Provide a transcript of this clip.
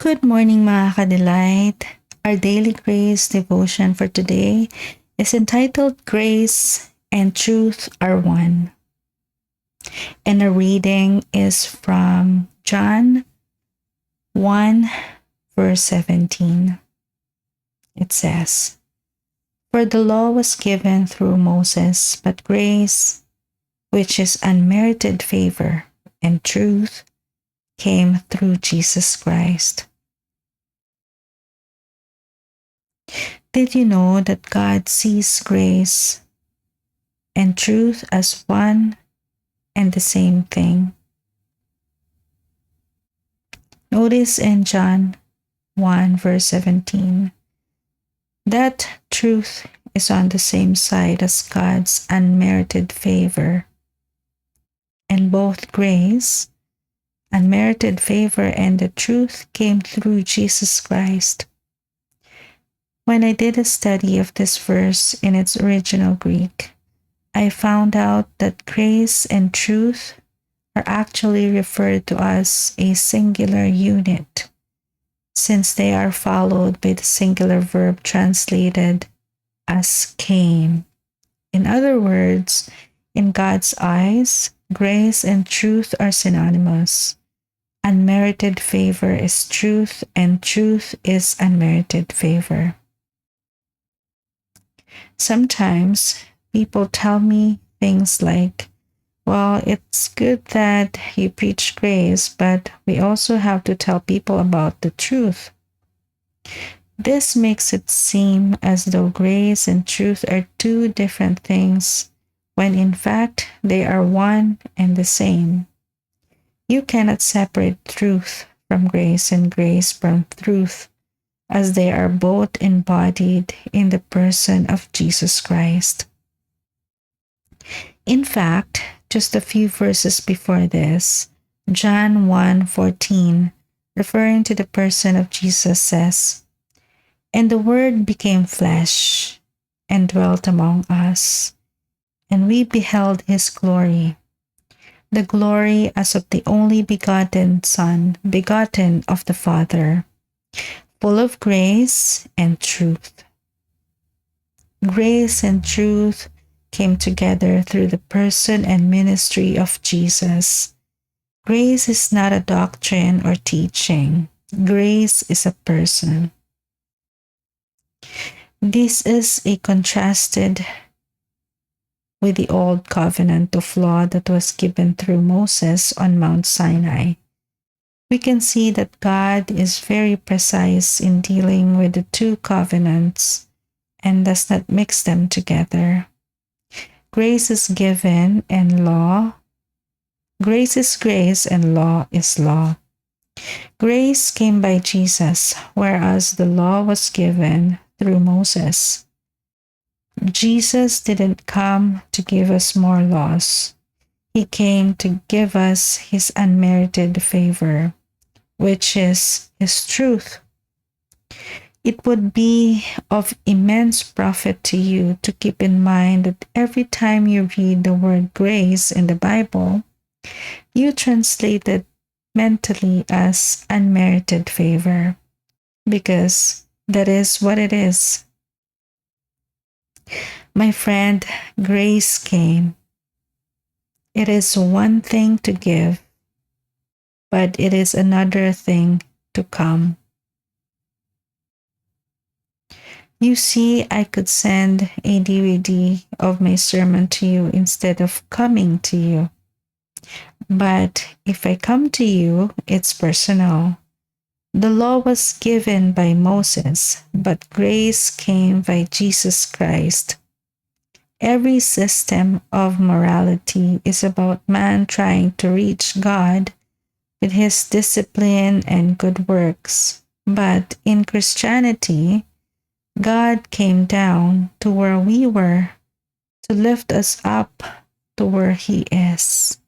Good morning mga ka-delight. Our daily grace devotion for today is entitled Grace and Truth Are One. And the reading is from John 1 verse 17. It says, "For the law was given through Moses, but grace, which is unmerited favor, and truth came through Jesus Christ." Did you know that God sees grace and truth as one and the same thing? Notice in John 1 verse 17 that truth is on the same side as God's unmerited favor. And both grace, unmerited favor, and the truth came through Jesus Christ. When I did a study of this verse in its original Greek, I found out that grace and truth are actually referred to as a singular unit, since they are followed by the singular verb translated as came. In other words, in God's eyes, grace and truth are synonymous. Unmerited favor is truth, and truth is unmerited favor. Sometimes people tell me things like, well, it's good that you preach grace, but we also have to tell people about the truth. This makes it seem as though grace and truth are two different things, when in fact they are one and the same. You cannot separate truth from grace and grace from truth, as they are both embodied in the person of Jesus Christ. In fact, just a few verses before this, John 1:14, referring to the person of Jesus, says, "And the Word became flesh and dwelt among us, and we beheld his glory, the glory as of the only begotten Son, begotten of the Father, full of grace and truth." Grace and truth came together through the person and ministry of Jesus. Grace is not a doctrine or teaching. Grace is a person. This is a contrasted with the old covenant of law that was given through Moses on Mount Sinai. We can see that God is very precise in dealing with the two covenants and does not mix them together. Grace is given and law. Grace is grace and law is law. Grace came by Jesus, whereas the law was given through Moses. Jesus didn't come to give us more laws. He came to give us his unmerited favor, which is his truth. It would be of immense profit to you to keep in mind that every time you read the word grace in the Bible, you translate it mentally as unmerited favor, because that is what it is. My friend, grace came. It is one thing to give, but it is another thing to come. You see, I could send a DVD of my sermon to you instead of coming to you. But if I come to you, it's personal. The law was given by Moses, but grace came by Jesus Christ. Every system of morality is about man trying to reach God with his discipline and good works. But in Christianity, God came down to where we were to lift us up to where he is.